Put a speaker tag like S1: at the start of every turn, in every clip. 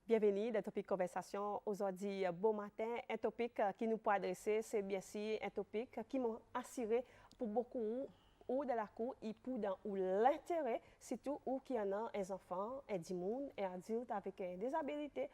S1: Bienvenue dans Topik Konversasyon. Aujourd'hui, bon matin, un topic qui nous peut adresser, c'est bien sûr un topic qui m'a assuré pour beaucoup ou de la cour et pour dans l'intérêt, surtout ou qui en a un enfant, un dimoun, un adulte avec des habilités.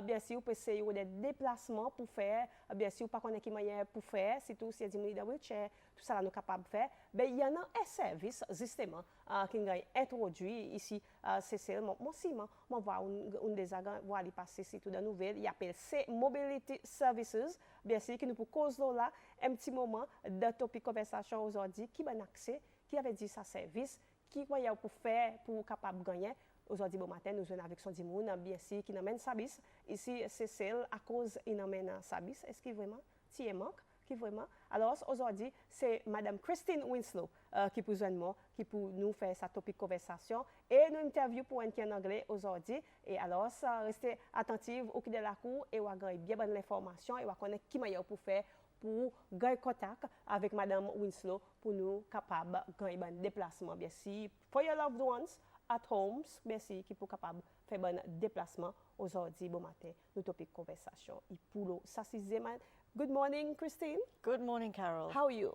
S1: Bien sûr, peut essayer des déplacements pour faire, bien sûr, pas qu'on ait qui moyen pour faire, surtout si un dimoun de wheelchair, tout ça là nous capable de faire. Mais il y en a un service, justement, qui est introduit ici, c'est seulement, moi aussi, moi voir un des agents, voir aller passer surtout dans la nouvelle, il appelle Seymobility Services, bien sûr, qui nous pour cause là, un petit moment de topic conversation aujourd'hui, qui m'a accès, qui avait dit sa service, qui moyen pour faire, pour capable de gagner. Aujourd'hui, bon matin, nous venons avec son dimoun, bien sûr, qui n'amène Sabis. Ici, c'est celle à cause il n'amène Sabis. Est-ce qu'il vraiment, si il manque, qui vraiment? Alors, aujourd'hui, c'est Madame Christine WINSLOW qui peut joindre qui peut nous faire sa topic conversation et nous interview pour un qui en anglais aujourd'hui. Et alors, restez attentifs au qui de la cour et on va gagner bien bonne information et on va connaître qui meilleur pour faire pour gagner contact avec Madame WINSLOW pour nous capables de gagner un déplacement, bien sûr, for your loved ones. At homes, merci, qui pour capable faire un déplacement aujourd'hui, bon matin, nous topic conversation. Et pour ça, c'est Zeman. Good morning, Christine.
S2: Good morning, Carol.
S1: How are you?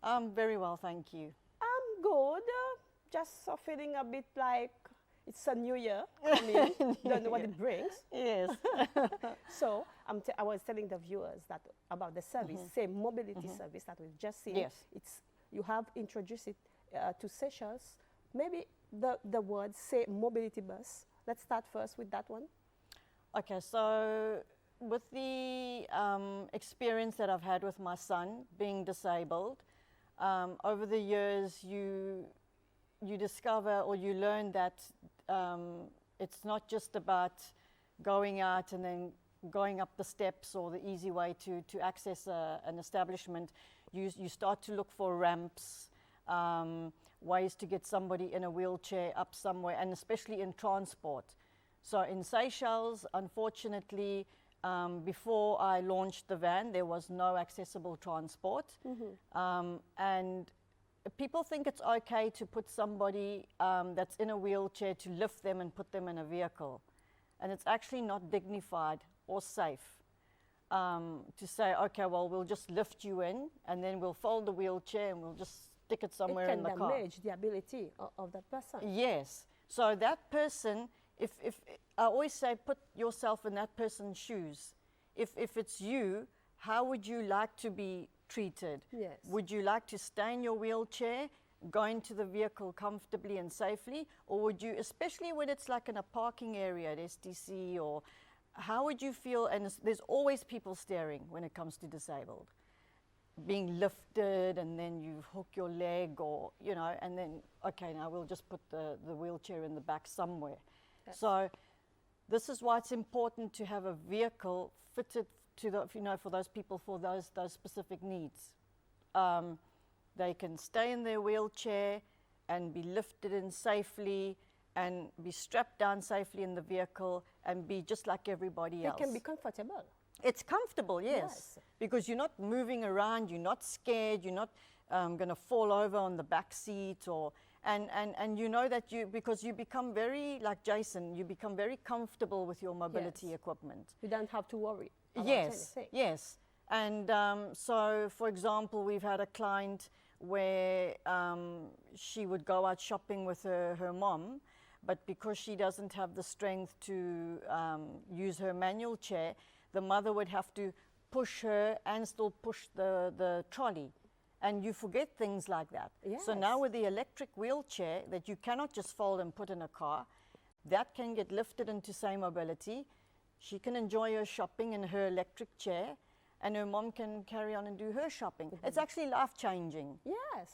S2: I'm very well, thank you.
S1: I'm good. Just feeling a bit like it's a new year coming. Don't know what it brings.
S2: Yes.
S1: So I was telling the viewers that about the service, Seymobility service that we've just seen.
S2: Yes.
S1: You have introduced it to Seychelles. Maybe the word Seymobility bus. Let's start first with that one.
S2: Okay, so with the experience that I've had with my son being disabled, over the years you discover or you learn that it's not just about going out and then going up the steps or the easy way to access an establishment. You start to look for ramps, ways to get somebody in a wheelchair up somewhere, and especially in transport. So in Seychelles, unfortunately, before I launched the van, there was no accessible transport. And people think it's okay to put somebody that's in a wheelchair to lift them and put them in a vehicle. And it's actually not dignified or safe to say, okay, well, we'll just lift you in and then we'll fold the wheelchair and we'll just stick it somewhere in the car.
S1: It can damage the ability of that person.
S2: Yes. So that person, if I always say, put yourself in that person's shoes. If it's you, how would you like to be treated?
S1: Yes.
S2: Would you like to stay in your wheelchair, go into the vehicle comfortably and safely, or would you, especially when it's like in a parking area at STC, or how would you feel? And there's always people staring when it comes to disabled. Being lifted and then you hook your leg or, you know, and then, okay, now we'll just put the wheelchair in the back somewhere. Yes. So this is why it's important to have a vehicle fitted to the, you know, for those people, for those specific needs. They can stay in their wheelchair and be lifted in safely and be strapped down safely in the vehicle and be just like everybody else.
S1: They can be comfortable.
S2: It's comfortable, yes, because you're not moving around, you're not scared, you're not going to fall over on the back seat, or and you know that because you become very, like Jason, you become very comfortable with your mobility equipment.
S1: You don't have to worry about anything.
S2: Yes. And so, for example, we've had a client where she would go out shopping with her mom, but because she doesn't have the strength to use her manual chair, the mother would have to push her and still push the trolley. And you forget things like that.
S1: Yes.
S2: So now with the electric wheelchair that you cannot just fold and put in a car, that can get lifted into Seymobility. She can enjoy her shopping in her electric chair, and her mom can carry on and do her shopping. It's actually life-changing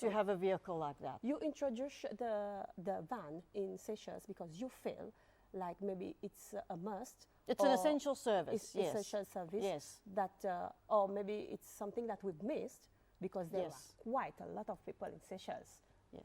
S2: to have a vehicle like that.
S1: You introduced the van in Seychelles because you feel like maybe it's a must.
S2: It's an essential service,
S1: it's essential service.
S2: Yes.
S1: That, or maybe it's something that we've missed because there are quite a lot of people in Seychelles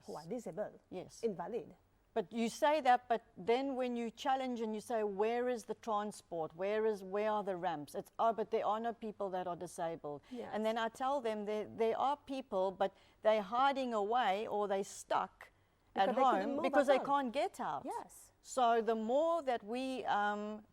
S1: who are disabled, invalid.
S2: But you say that, but then when you challenge and you say, where is the transport? Where are the ramps? It's, oh, but there are no people that are disabled.
S1: Yes.
S2: And then I tell them there are people, but they're hiding away or they're stuck at home because they can't get out.
S1: Yes.
S2: So the more that we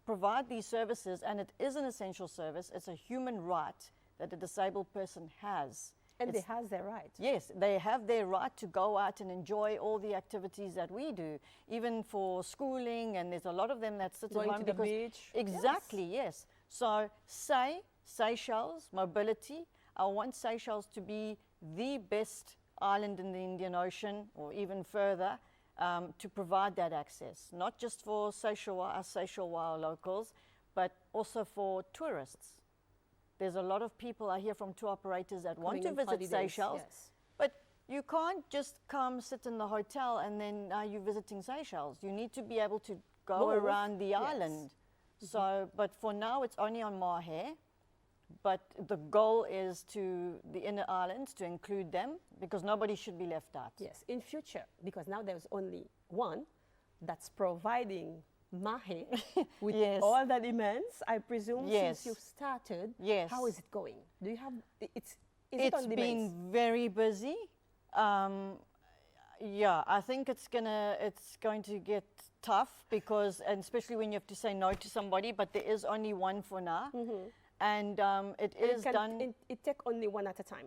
S2: provide these services, and it is an essential service, it's a human right that a disabled person has.
S1: And they have their right.
S2: Yes, they have their right to go out and enjoy all the activities that we do, even for schooling, and there's a lot of them that sit
S1: Going
S2: at home
S1: to the beach.
S2: Exactly, yes. So Seychelles, mobility, I want Seychelles to be the best island in the Indian Ocean, or even further, to provide that access, not just for Seychelles locals, but also for tourists. There's a lot of people I hear from tour operators that want to visit Seychelles, but you can't just come sit in the hotel and then you're visiting Seychelles. You need to be able to go around the island. So, but for now it's only on Mahe, but the goal is to the inner islands, to include them, because nobody should be left out.
S1: Yes, in future, because now there's only one that's providing Mahe with all the demands, I presume, since you've started.
S2: Yes.
S1: How is it going? Do you have, is it
S2: It's
S1: on demands?
S2: been very busy. Yeah, I think it's going to get tough, because, and especially when you have to say no to somebody, but there is only one for now. And it take only one at a time.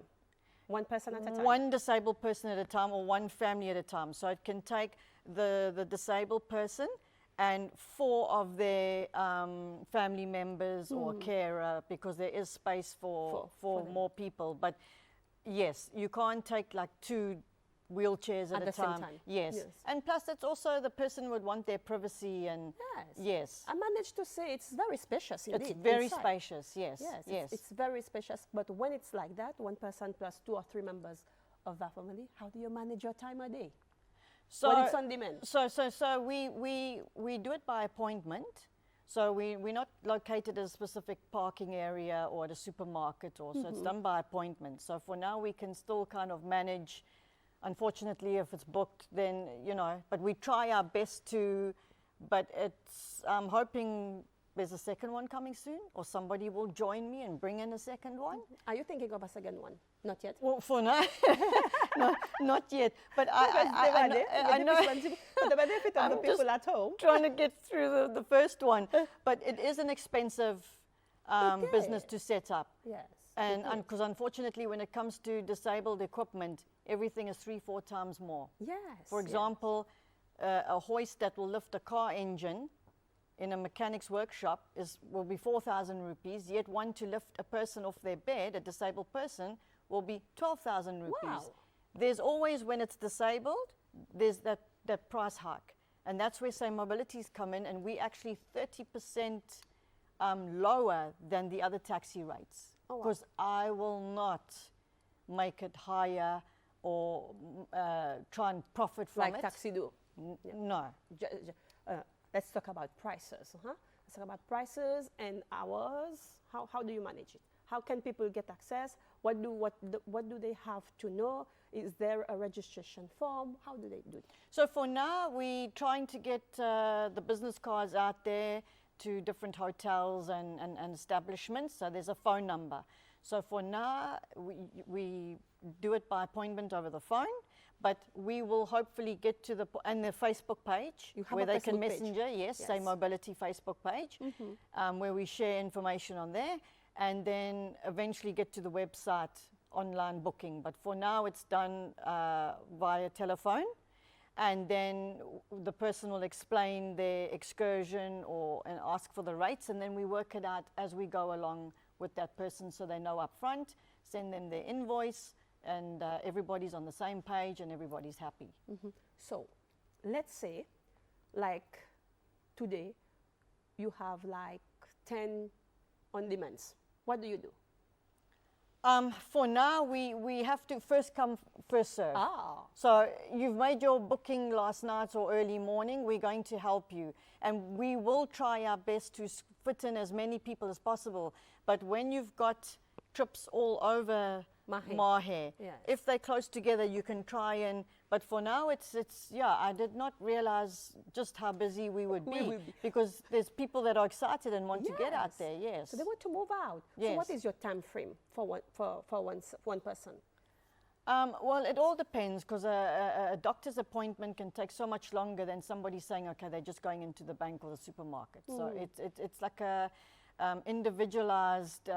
S2: One person at a time. One disabled person at a time, or one family at a time. So it can take the disabled person and 4 of their family members or carer, because there is space for more people. But yes, you can't take like 2 wheelchairs at a
S1: the
S2: time.
S1: same time.
S2: Yes. And plus it's also the person would want their privacy, and yes.
S1: I managed to say it's very spacious indeed.
S2: It's very
S1: inside.
S2: spacious, yes.
S1: It's very spacious, but when it's like that, one person plus 2 or 3 members of that family, how do you manage your time a day?
S2: So
S1: when it's on demand.
S2: So we do it by appointment. So we're not located at a specific parking area or at a supermarket, or so it's done by appointment. So for now we can still kind of manage. Unfortunately, if it's booked, then, you know, but we try our best to, but I'm hoping there's a second one coming soon, or somebody will join me and bring in a second one.
S1: Are you thinking of a second one? Not yet?
S2: Well, for now, no, not yet. But I know.
S1: The benefit of the people at home.
S2: Trying to get through the first one. But it is an expensive business to set up.
S1: Yes.
S2: And because unfortunately, when it comes to disabled equipment, everything is 3-4 times more.
S1: Yes.
S2: For example, a hoist that will lift a car engine in a mechanic's workshop will be 4,000 rupees, yet one to lift a person off their bed, a disabled person, will be 12,000 rupees.
S1: Wow.
S2: There's always, when it's disabled, there's that price hike. And that's where Seymobility's come in, and we actually 30% lower than the other taxi rates. Because I will not make it higher or try and profit from it.
S1: Like taxi do.
S2: No.
S1: Let's talk about prices. Let's talk about prices and hours. How do you manage it? How can people get access? What do they have to know? Is there a registration form? How do they do it?
S2: So for now, we're trying to get the business cards out there to different hotels and establishments. So there's a phone number. So for now, we do it by appointment over the phone, but we will hopefully get to the Facebook page where they can messenger, Seymobility Facebook page, where we share information on there, and then eventually get to the website online booking. But for now, it's done via telephone. And then the person will explain their excursion and ask for the rates, and then we work it out as we go along with that person, so they know up front, send them their invoice, and everybody's on the same page and everybody's happy.
S1: So let's say, like today, you have like 10 on-demands. What do you do?
S2: For now, we have to first come, first serve. So you've made your booking last night or early morning, we're going to help you. And we will try our best to fit in as many people as possible. But when you've got trips all over Mahe, if they're close together, you can try and, but for now, I did not realize just how busy we would be, because there's people that are excited and want to get out there,
S1: So they want to move out. So what is your time frame for one person?
S2: Well, it all depends because a doctor's appointment can take so much longer than somebody saying, okay, they're just going into the bank or the supermarket. So it's like a individualized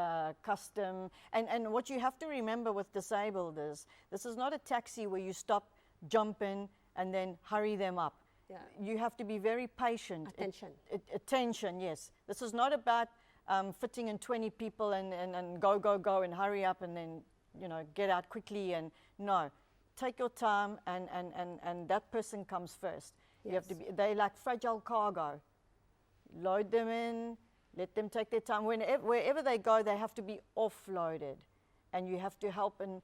S2: custom. And what you have to remember with disabled is this is not a taxi where you stop, jump in, and then hurry them up.
S1: Yeah.
S2: You have to be very patient.
S1: Attention.
S2: Attention, yes. This is not about fitting in 20 people and go and hurry up and then, you know, get out quickly. And no, take your time and that person comes first.
S1: Yes.
S2: You have to be, they like fragile cargo. Load them in, let them take their time. Wherever they go, they have to be offloaded. And you have to help, and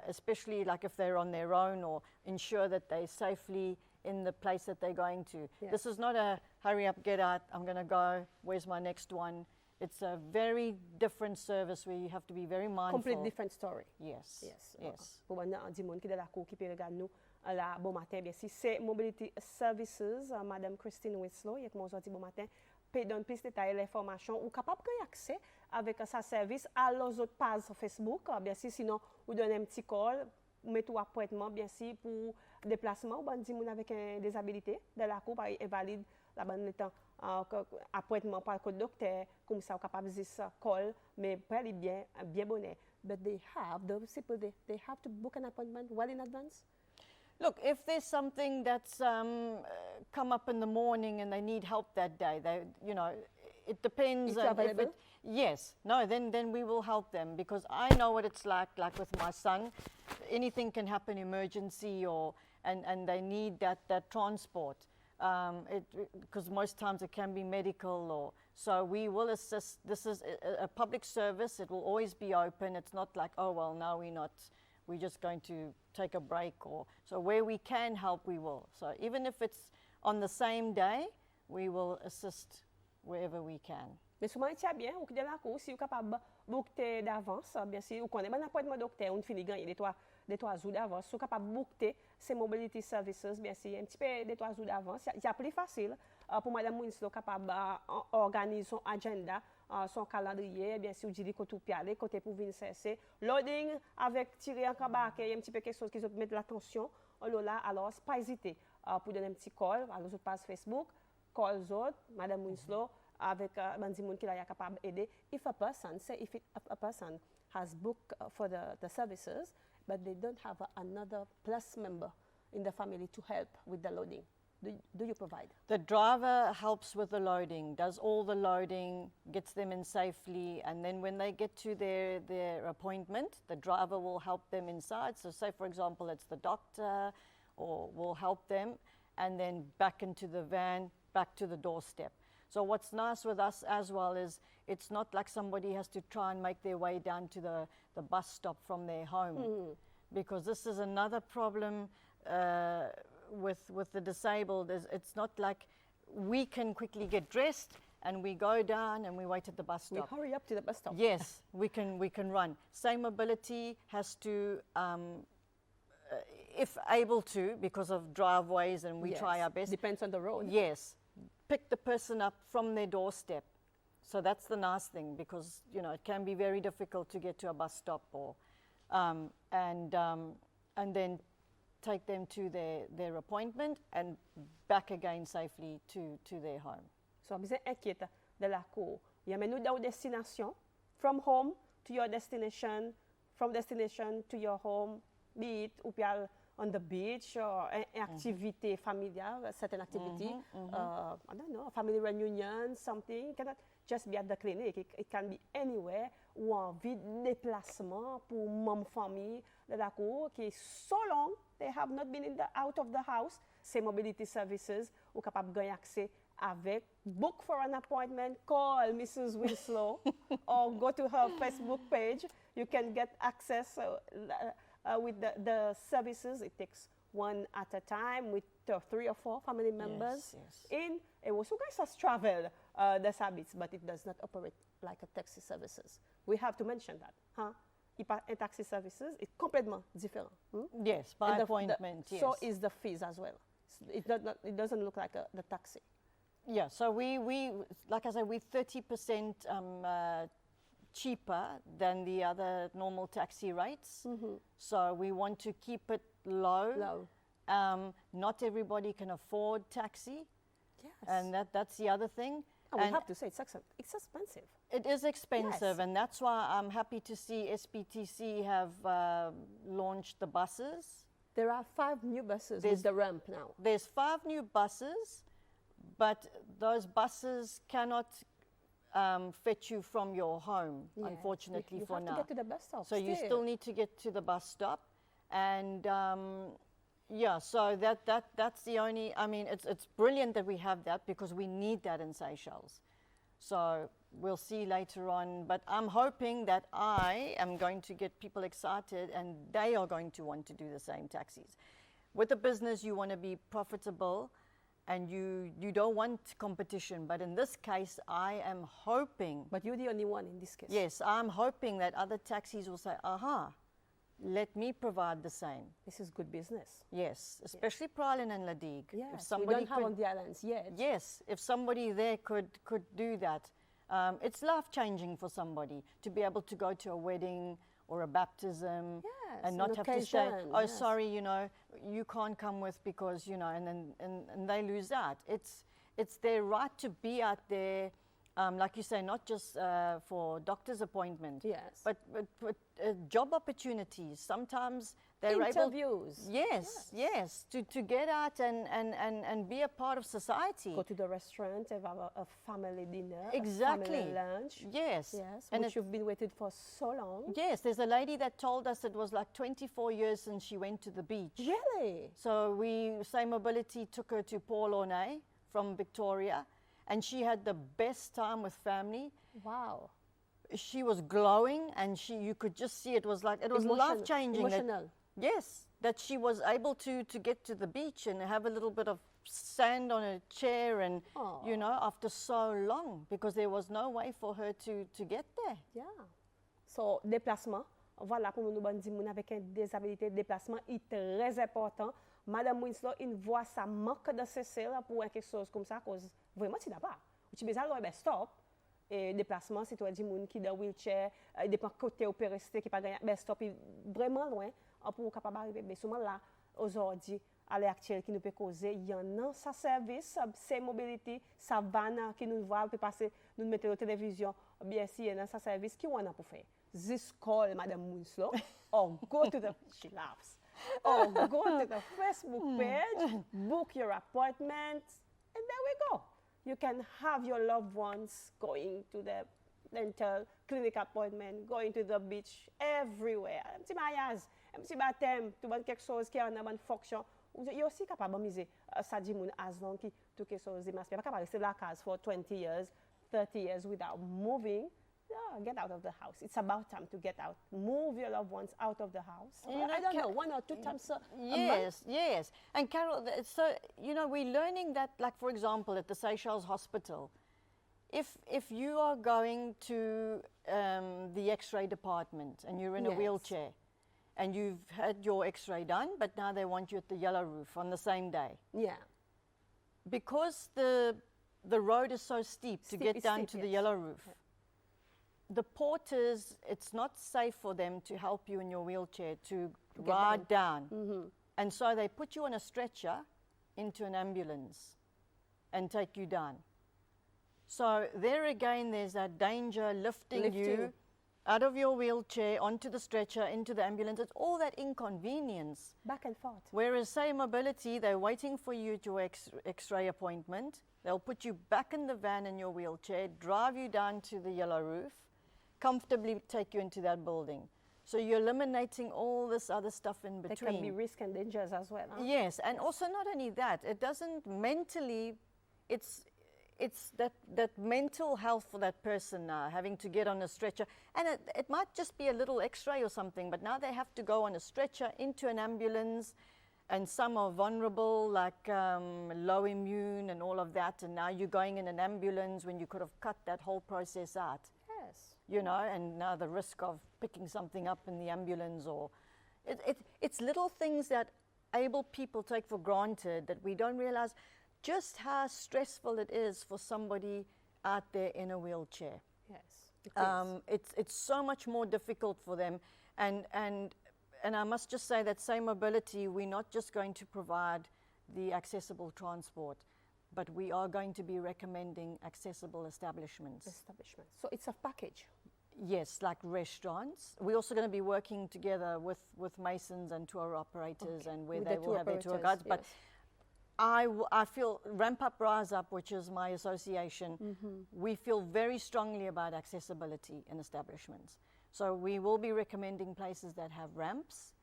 S2: especially like if they're on their own, or ensure that they're safely in the place that they're going to.
S1: Yeah.
S2: This is not a hurry up, get out, I'm going to go, where's my next one? It's a very different service where you have to be very mindful.
S1: Complete different story.
S2: Yes.
S1: Yes.
S2: Yes.
S1: Pour moi, on dit monde qui est de la cour qui peut regarder nous là bon matin bien si c'est Mobility Services Madame Christine Winslow et que moi aujourd'hui bon matin peut donner plus de détails l'information ou capable de accès avec sa service à los autres pages sur Facebook bien si sinon vous donnez un petit call mettez un appointment bien si pour déplacement ou ben dit moun avec une disabilité de la cour par invalide la bonne temps appointment par le docteur comme ça capable de dire call mais pas bien bonnet. But those people, they have to book an appointment well in advance?
S2: Look, if there's something that's come up in the morning and they need help that day, you know, it depends.
S1: If you're available?
S2: Yes. No, then we will help them, because I know what it's like with my son. Anything can happen, emergency, and they need that transport. Because most times it can be medical, so we will assist. This is a public service. It will always be open. It's not like, oh, well, now we're just going to take a break. So where we can help, we will. So even if it's on the same day, we will assist wherever we can.
S1: Mais souvent, il tient bien, ou que de la cour, si vous êtes capable de booker d'avance, bien sûr, ou qu'on est un appointment docteur, on finit gagner des 3 jours d'avance, si vous êtes capable de booker ces Mobility Services, bien sûr, un petit peu des 3 jours d'avance, c'est plus facile pour Madame Winslow capable d'organiser son agenda, son calendrier, bien sûr, dit côté pour aller, côté pour venir chercher, loading avec tirer en cabac, il y a un petit peu quelque chose qui peut mettre l'attention, alors c'est pas hésiter pour donner un petit call à l'autre page Facebook, call autres, Madame Winslow, avec bandi moun qui la capable aider. If a person has booked for the services, but they don't have another plus member in the family to help with the loading, do you provide?
S2: The driver helps with the loading, does all the loading, gets them in safely, and then when they get to their appointment, the driver will help them inside. So say, for example, it's the doctor, or will help them, and then back into the van, back to the doorstep. So what's nice with us as well is it's not like somebody has to try and make their way down to the bus stop from their home, because this is another problem with the disabled. It's not like we can quickly get dressed and we go down and we wait at the bus stop.
S1: We hurry up to the bus stop.
S2: Yes, we can run. Seymobility has to, if able to, because of driveways, and we try our best.
S1: Depends on the road.
S2: Yes. Pick the person up from their doorstep. So that's the nice thing, because you know it can be very difficult to get to a bus stop, and then take them to their appointment and back again safely to their home.
S1: So besoin inquiète de la cour. Il y a nous dans destination, from home to your destination, from destination to your home, be it ou bien on the beach or activité familiale, certain activity, I don't know, family reunion, something. It cannot just be at the clinic. It can be anywhere ou en vie de déplacement pour même famille de la cour qui est so long they have not been out of the house. Ces Mobility Services ou capable de gagner accès avec, book for an appointment, call Mrs. Winslow or go to her Facebook page. You can get access with the services. It takes one at a time with 3 or 4 family members.
S2: Yes.
S1: It was you guys has traveled the habits, but it does not operate like a taxi services. We have to mention that, huh? A taxi services is complètement différent.
S2: Yes, by appointment. Yes.
S1: So is the fees as well. It doesn't look like the taxi.
S2: Yeah. So we like I said, we 30% cheaper than the other normal taxi rates. So we want to keep it low. Not everybody can afford taxi.
S1: Yes.
S2: And that's the other thing.
S1: And we
S2: And
S1: have to say it's expensive.
S2: it is expensive,
S1: Yes.
S2: and that's why I'm happy to see SPTC have launched the buses.
S1: There are 5 new buses
S2: There's-
S1: with the ramp now.
S2: There's 5 new buses, but those buses cannot fetch you from your home,
S1: Yes.
S2: unfortunately,
S1: you
S2: for
S1: have
S2: now.
S1: to get to the bus stop.
S2: So you still need to get to the bus stop, and yeah. So that's the only. I mean, it's brilliant that we have that because we need that in Seychelles. So we'll see later on. But I'm hoping that I am going to get people excited, and they are going to want to do the same taxis. With a business, you want to be profitable, and you don't want competition. But in this case, I am hoping.
S1: But you're the only one in this case.
S2: Yes, I'm hoping that other taxis will say, aha, let me provide the same.
S1: This is good business.
S2: Yes, especially Praslin and Ladigue.
S1: Yes,
S2: If
S1: we
S2: somebody
S1: don't have
S2: could,
S1: on the islands yet.
S2: yes, if somebody there could do that, it's life-changing for somebody to be able to go to a wedding or a baptism
S1: Yes,
S2: and not
S1: an
S2: have to say,
S1: occasion,
S2: oh,
S1: yes.
S2: sorry, you know, you can't come with because, you know, and they lose out. It's their right to be out there, like you say, not just for doctor's appointment,
S1: Yes.
S2: but job opportunities. Sometimes they're
S1: Interviews.
S2: able, yes, to get out and be a part of society.
S1: Go to the restaurant, have a family dinner,
S2: Exactly.
S1: a family lunch.
S2: Yes,
S1: Yes,
S2: and
S1: which you've been waiting for so long.
S2: yes, there's a lady that told us it was like 24 years since she went to the beach.
S1: Really?
S2: So Seymobility took her to Port Launay from Victoria, and she had the best time with family.
S1: Wow.
S2: She was glowing, and you could just see it was life changing.
S1: Emotional.
S2: Yes, that she was able to get to the beach and have a little bit of sand on her chair, and you know, after so long, because there was no way for her to get there.
S1: Yeah. So, déplacement. Voilà, pour nous dire moun avec une disabilité, déplacement est très important. Madame Winslow, il voit ça manque de cesser là pour quelque chose comme ça, cause vraiment tu n'as pas. Tu besoin de stop. Et déplacement, c'est toi, dit moun qui dans wheelchair, il dépend côté opéré, qui pas gagner, ben stop, vraiment loin, pour capable arriver. Mais souvent là, aujourd'hui, à l'heure actuelle, qui nous peut causer, il y en a sa service, Seymobility, sa vanne qui nous voit, peut passer, nous mettons la télévision, bien si il y en a sa service, qui on a pour faire? This call Madame Winslow, or go to the, she laughs, or go to the Facebook page, book your appointment, and there we go. You can have your loved ones going to the dental clinic appointment, going to the beach, everywhere. Un petit mariage, un petit baptême, tout bon quelque chose qui a une bonne fonction. Vous êtes aussi capable de miser ça dit moun as long qui tout quelque chose de masque. Pas capable de rester la case for 20 years, 30 years without moving. Yeah, get out of the house. It's about time to get out. Move your loved ones out of the house.
S2: You know,
S1: I don't know, 1 or 2 times a month.
S2: Yes, yes. And Carol, so, you know, we're learning that, like, for example, at the Seychelles Hospital, if you are going to the X-ray department and you're in a
S1: Yes.
S2: wheelchair and you've had your X-ray done, but now they want you at the yellow roof on the same day.
S1: Yeah.
S2: Because the road is so steep to
S1: Steep,
S2: get
S1: it's
S2: down
S1: steep,
S2: to the
S1: yes.
S2: yellow roof, the porters, it's not safe for them to help you in your wheelchair to
S1: get
S2: ride down. And so they put you on a stretcher into an ambulance and take you down. So there again, there's that danger lifting you
S1: Lifting.
S2: out of your wheelchair onto the stretcher, into the ambulance. It's all that inconvenience.
S1: Back and forth.
S2: Whereas Seymobility, they're waiting for you at your X-ray appointment. They'll put you back in the van in your wheelchair, drive you down to the yellow roof, comfortably take you into that building. So you're eliminating all this other stuff in
S1: There
S2: between.
S1: can be risk and dangers as well. Huh?
S2: Yes, and also not only that, it doesn't mentally, it's that mental health for that person now, having to get on a stretcher. And it might just be a little X-ray or something, but now they have to go on a stretcher into an ambulance, and some are vulnerable, like low immune and all of that, and now you're going in an ambulance when you could have cut that whole process out.
S1: Yes.
S2: You know, and now the risk of picking something up in the ambulance, or it's little things that able people take for granted that we don't realize just how stressful it is for somebody out there in a wheelchair.
S1: Yes.
S2: It's so much more difficult for them, and I must just say that Seymobility, we're not just going to provide the accessible transport, but we are going to be recommending accessible establishments.
S1: So it's a package.
S2: Yes, like restaurants. We're also going to be working together with masons and tour operators, and where
S1: With
S2: they
S1: the
S2: will
S1: tour
S2: have their tour
S1: operators,
S2: guides. But
S1: yes.
S2: I feel Ramp Up, Rise Up, which is my association, we feel very strongly about accessibility in establishments. So we will be recommending places that have ramps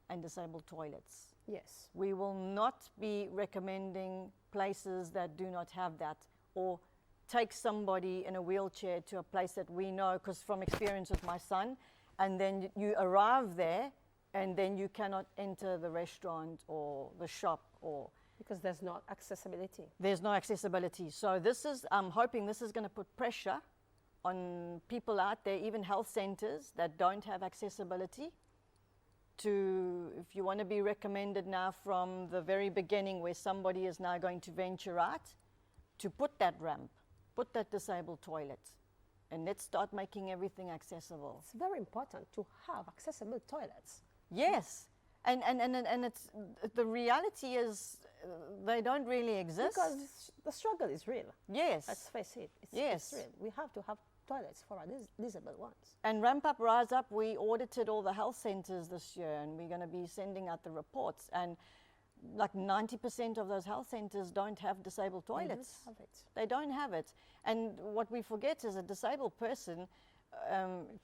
S2: and disabled toilets.
S1: Yes.
S2: We will not be recommending places that do not have that, or take somebody in a wheelchair to a place that we know, because from experience with my son, and then you arrive there and then you cannot enter the restaurant or the shop, or
S1: Because there's no accessibility.
S2: there's no accessibility. So this is, I'm hoping this is going to put pressure on people out there, even health centers that don't have accessibility, to, if you want to be recommended now from the very beginning, where somebody is now going to venture out, to put that ramp, put that disabled toilet, and let's start making everything accessible.
S1: It's very important to have accessible toilets.
S2: Yes, and it's, the reality is they don't really exist.
S1: Because the struggle is real.
S2: Yes.
S1: Let's face it. It's
S2: Yes.
S1: real. We have to have toilets for our disabled ones.
S2: And Ramp Up, Rise Up, we audited all the health centers this year, and we're going to be sending out the reports. And like 90% of those health centers don't have disabled toilets.
S1: They don't have it.
S2: They don't have it. And what we forget is a disabled person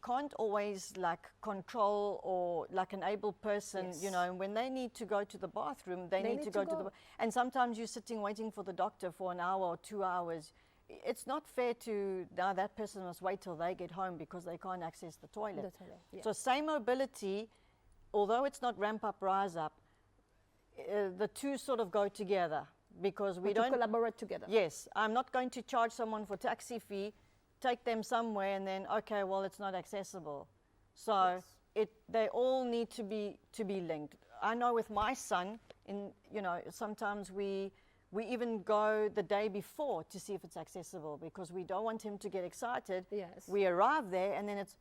S2: can't always like control, or like an able person,
S1: Yes.
S2: you know, when they need to go to the bathroom, they need to go to the, and sometimes you're sitting waiting for the doctor for an hour or 2 hours. It's not fair to, now that person must wait till they get home because they can't access the toilet.
S1: The toilet, yeah.
S2: So Seymobility, although it's not Ramp Up, Rise Up, the two sort of go together, because we
S1: to
S2: don't
S1: collaborate together.
S2: Yes, I'm not going to charge someone for taxi fee, take them somewhere, and then okay, well, it's not accessible. So
S1: Yes.
S2: they all need to be linked. I know with my son, you know, sometimes we even go the day before to see if it's accessible, because we don't want him to get excited.
S1: Yes.
S2: We arrive there and then it's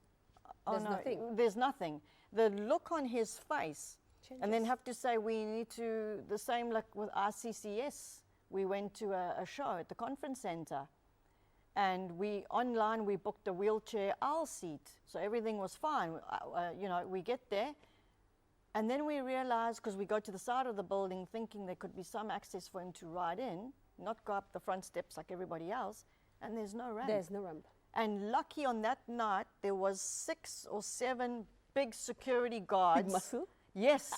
S1: There's
S2: no,
S1: nothing.
S2: There's nothing. The look on his face. And then
S1: Changes.
S2: have to say we need to, the same like with RCCS, we went to a show at the conference center, and online we booked a wheelchair aisle seat, so everything was fine. You know, we get there, and then we realize, because we go to the side of the building thinking there could be some access for him to ride in, not go up the front steps like everybody else, and there's no ramp.
S1: There's no ramp.
S2: And lucky on that night, there was 6 or 7 big security guards.
S1: Big muscle.
S2: Yes,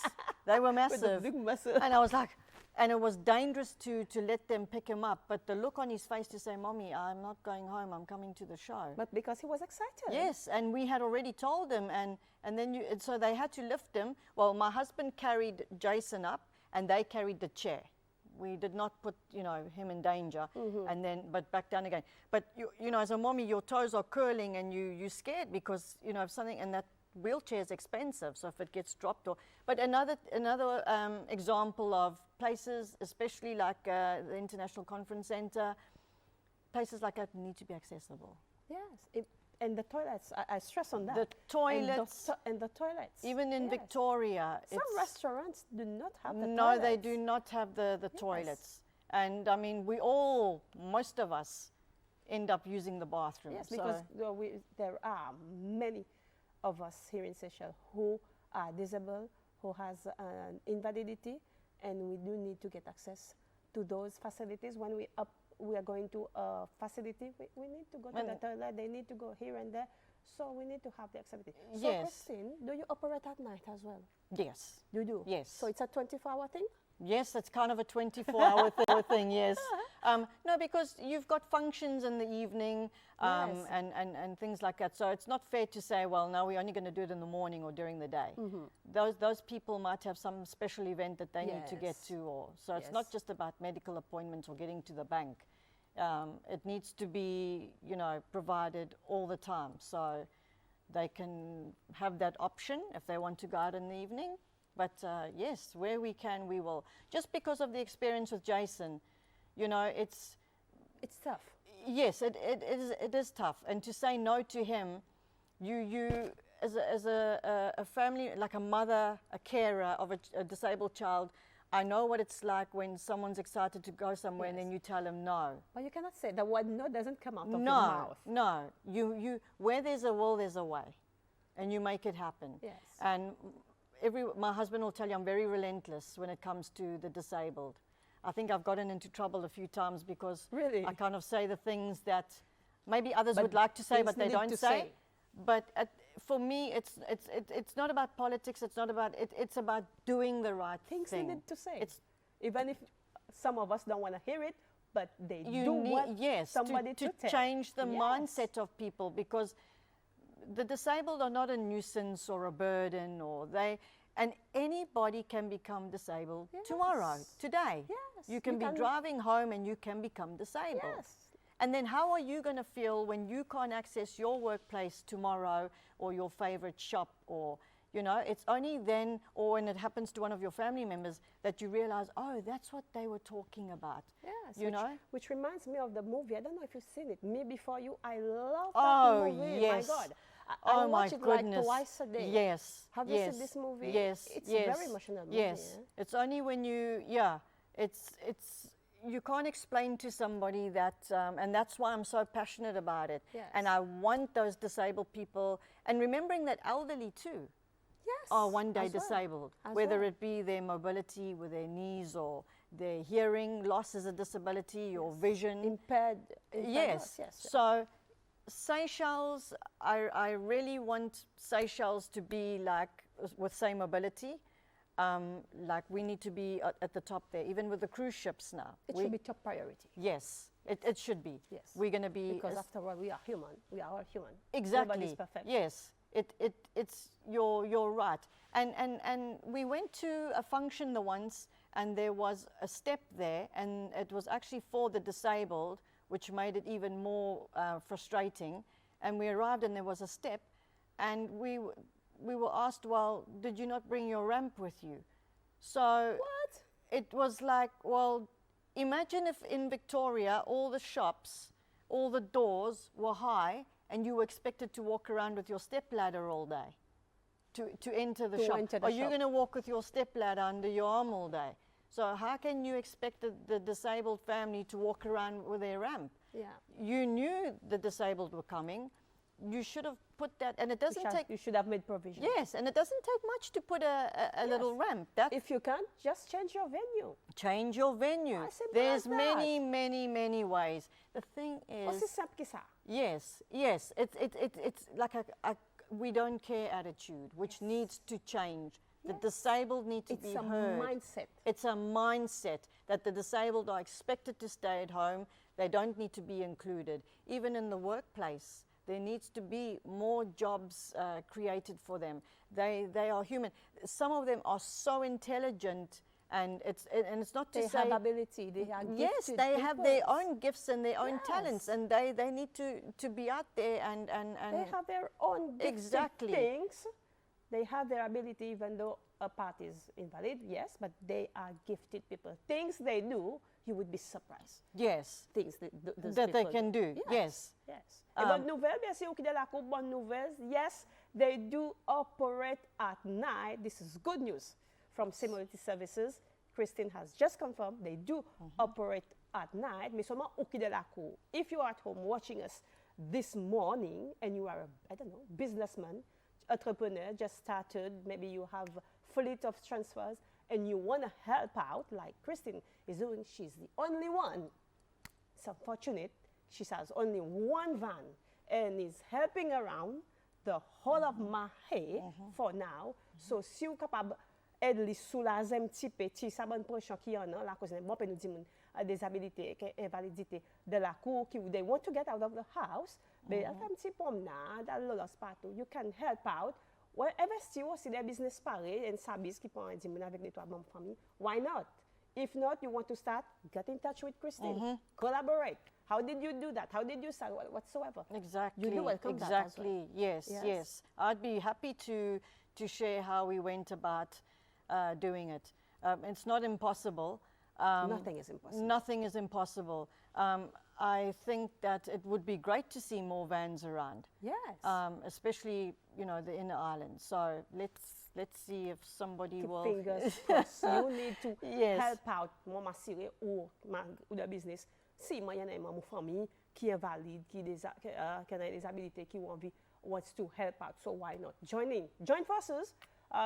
S2: they were
S1: With
S2: massive.
S1: the big muscle.
S2: And I was like, and it was dangerous to let them pick him up. But the look on his face to say, Mommy, I'm not going home, I'm coming to the show.
S1: But because he was excited.
S2: Yes, and we had already told him, and then so they had to lift him. Well, my husband carried Jason up, and they carried the chair. We did not put, you know, him in danger, and then, but back down again. But, you know, as a mommy, your toes are curling, and you're scared because, you know, if something, and that wheelchair is expensive, so if it gets dropped, or, but another example of places, especially like the International Conference Center, places like that need to be accessible.
S1: Yes. And the toilets, I stress on that.
S2: The toilets,
S1: and the toilets.
S2: even in
S1: Yes.
S2: Victoria,
S1: Some restaurants do not have the
S2: no,
S1: toilets.
S2: they do not have the toilets. And I mean, most of us end up using the bathroom.
S1: Yes,
S2: so
S1: because there are many of us here in Seychelles who are disabled, who has an invalidity, and we do need to get access to those facilities. When we are going to a facility, we need to go to the toilet, they need to go here and there, so we need to have the accessibility. So
S2: Yes.
S1: Christine, do you operate at night as well?
S2: yes.
S1: You do?
S2: Yes.
S1: So it's a 24-hour thing?
S2: Yes, it's kind of a 24-hour thing, yes. No, because you've got functions in the evening
S1: Yes.
S2: and things like that. So it's not fair to say, well, no, we're only going to do it in the morning or during the day. Those people might have some special event that they need to get
S1: Yes.
S2: to. So it's
S1: Yes.
S2: not just about medical appointments or getting to the bank. It needs to be, you know, provided all the time. So they can have that option if they want to go out in the evening. But yes, where we can, we will. Just because of the experience with Jason, you know,
S1: It's tough.
S2: Yes, it is tough. And to say no to him, you as a family, like a mother, a carer of a disabled child, I know what it's like when someone's excited to go somewhere and then you tell them no.
S1: But you cannot say the word no doesn't come out of your
S2: No,
S1: mouth.
S2: no. You where there's a will, there's a way, and you make it happen.
S1: Yes.
S2: And my husband will tell you I'm very relentless when it comes to the disabled. I think I've gotten into trouble a few times because
S1: Really?
S2: I kind of say the things that maybe others
S1: But
S2: would like to say,
S1: things
S2: but they
S1: need
S2: don't
S1: to
S2: say.
S1: say.
S2: But for me, it's not about politics. It's not about it's about doing the right
S1: Things
S2: thing.
S1: they need to say.
S2: It's
S1: Even if some of us don't want to hear it, but they
S2: you
S1: do
S2: need,
S1: want
S2: yes,
S1: somebody
S2: to
S1: tell.
S2: change the
S1: Yes.
S2: mindset of people, because the disabled are not a nuisance or a burden, and anybody can become disabled tomorrow, today.
S1: Yes,
S2: You can be driving home and you can become disabled.
S1: Yes.
S2: And then how are you going to feel when you can't access your workplace tomorrow or your favorite shop, or, it's only then, or when it happens to one of your family members, that you realize, oh, that's what they were talking about.
S1: Yes, which reminds me of the movie. I don't know if you've seen it. Me Before You. I love
S2: Oh,
S1: that movie.
S2: yes.
S1: My God. I
S2: Oh,
S1: watch
S2: my
S1: it
S2: goodness.
S1: like twice a day.
S2: Yes.
S1: Have you seen this movie?
S2: Yes.
S1: It's
S2: yes,
S1: a very emotional movie.
S2: Yes. It's only when you can't explain to somebody that, and that's why I'm so passionate about it.
S1: Yes.
S2: And I want those disabled people, and remembering that elderly too
S1: Yes.
S2: are one day
S1: as well.
S2: disabled,
S1: As
S2: whether
S1: well.
S2: it be their mobility with their knees, or their hearing loss is a disability, or vision.
S1: Impaired.
S2: Yes.
S1: Yes.
S2: So Seychelles, I really want Seychelles to be like with Seymobility. Like we need to be at the top there, even with the cruise ships now.
S1: It should be top priority.
S2: Yes, it should be.
S1: Yes.
S2: We're going to be...
S1: Because after all, we are human. We are all human.
S2: Exactly.
S1: Nobody's perfect.
S2: Yes, you're right. And we went to a function once, and there was a step there, and it was actually for the disabled, which made it even more frustrating. And we arrived, and there was a step, and we were asked, well, did you not bring your ramp with you? So
S1: What?
S2: it was like, well, imagine if in Victoria all the shops, all the doors were high, and you were expected to walk around with your stepladder all day to enter the shop.
S1: enter the
S2: Are you
S1: shop.
S2: going to walk with your stepladder under your arm all day? So how can you expect the disabled family to walk around with their ramp?
S1: Yeah.
S2: You knew the disabled were coming. You should have put that, and it doesn't take...
S1: You should have made provision.
S2: Yes, and it doesn't take much to put a little ramp.
S1: If you can't, just change your venue.
S2: Change your venue.
S1: As simple
S2: There's
S1: as that.
S2: many, many, many ways. The thing
S1: Aussi
S2: is,
S1: simple que ça.
S2: yes, it's like we don't care attitude, which needs to change. The disabled need to be heard.
S1: Mindset.
S2: It's a mindset that the disabled are expected to stay at home. They don't need to be included. Even in the workplace, there needs to be more jobs created for them. They are human. Some of them are so intelligent, and it's not to
S1: They
S2: say...
S1: have ability. They are
S2: Yes,
S1: gifted
S2: they have their
S1: people.
S2: own gifts and their own talents, and they need to be out there and
S1: They have their own gifted
S2: Exactly.
S1: things. They have their ability, even though a part is invalid, yes, but they are gifted people. Things they do, you would be surprised.
S2: yes,
S1: Things those
S2: that they
S1: people
S2: can do. Yes.
S1: Yes. Et bonne nouvelle, bien sûr, qui de la coupe, bonne nouvelle. Yes, they do operate at night. This is good news from Seymobility Services. Christine has just confirmed they do operate at night. Mais seulement au qui de la cour. If you are at home watching us this morning and you are businessman, entrepreneur, just started, maybe you have fleet of transfers and you want to help out like Christine is doing, she's the only one. It's unfortunate. She has only one van and is helping around the whole of Mahé for now. So si vous capable aide les soulager un petit peu, si ça bonne pression qui en a la cause moi peut nous dire des habilités, invalidité de la cour qui they want to get out of the house, mais un petit promenade, à l'autre partout, you can help out. Well, investir aussi des business pareil and service qui prend dire avec les trois membres famille. Why not? If not, you want to start, get in touch with Christine. Collaborate. How did you do that? How did you start? Whatsoever.
S2: Exactly.
S1: You do welcome that as well.
S2: Exactly. Yes. I'd be happy to share how we went about doing it. It's not impossible.
S1: Nothing is impossible.
S2: Nothing is impossible. I think that it would be great to see more vans around,
S1: Yes.
S2: especially, the inner islands. So let's see if somebody
S1: Keep
S2: will.
S1: fingers crossed. You need to
S2: Yes.
S1: help out moi m'assurer ou de business. Si moi y en a ma famille qui est valide, qui a des habilités, qui wants to help out. So why not? Join forces.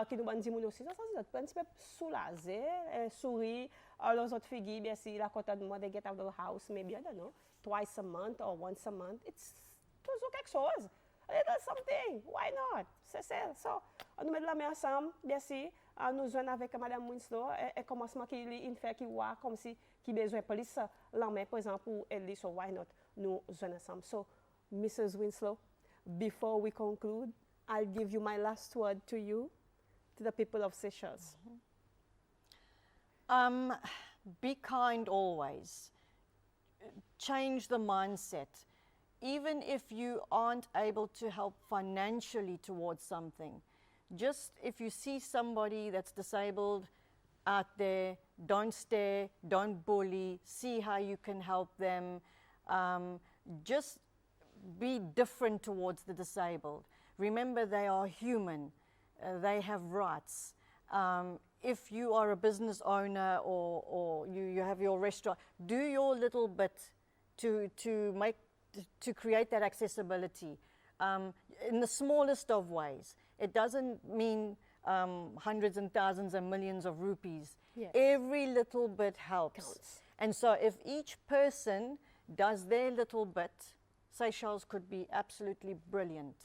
S1: Qui nous dit aussi, ça c'est un petit peu soulagé, sourire. Les autres filles, bien si la côté de moi, they get out of the house, maybe, I don't know, twice a month or once a month. It's toujours quelque chose. A little something. Why not? C'est ça. So, nous mettons la main ensemble, bien si, nous jouons avec Madame Winslow, et commencement qui fait qui voit comme si, qui besoin de police, la main, par exemple, pour elle, so why not? Nous jouons ensemble. So, Mrs. Winslow, before we conclude, I'll give you my last word to you, to the people of Seychelles.
S2: Be kind always. Change the mindset. Even if you aren't able to help financially towards something, just if you see somebody that's disabled out there, don't stare, don't bully, see how you can help them. Just be different towards the disabled. Remember, they are human. They have rights. If you are a business owner or you have your restaurant, do your little bit to create that accessibility in the smallest of ways. It doesn't mean hundreds and thousands and millions of rupees.
S1: Yes.
S2: Every little bit helps.
S1: Counts.
S2: And so if each person does their little bit, Seychelles could be absolutely brilliant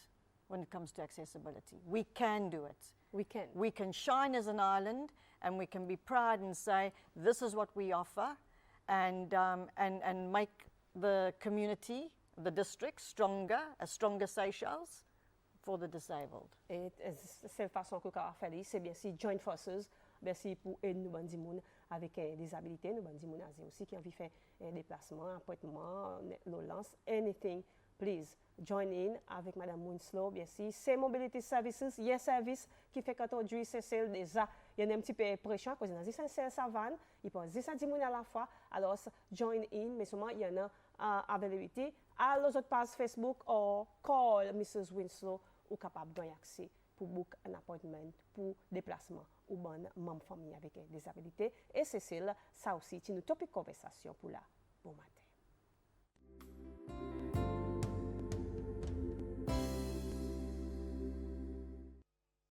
S2: when it comes to accessibility. We can do it.
S1: We can.
S2: We can shine as an island, and we can be proud and say, this is what we offer, and make the community, the district, stronger, a stronger Seychelles for the disabled.
S1: Et c'est la façon que nous faire, c'est bien si join forces, merci pour aider nous bandi moun avec des habilités, nous bandi moun aussi qui envie faire un déplacement, appointement, lance, anything, please join in avec Madame Winslow, bien si Seymobility Services, yes service qui fait qu'aujourd'hui c'est celle déjà, il y a un petit peu pression parce que c'est une savane, il peut 10 moun à la fois, alors join in, mais seulement il y en a availability à les autres pages Facebook ou call Mrs. Winslow ou capable d'avoir accès pour book un appointment pour déplacement ou bonne membre famille avec des disabilités et c'est celle ça aussi c'est une topic conversation pour la bon matin.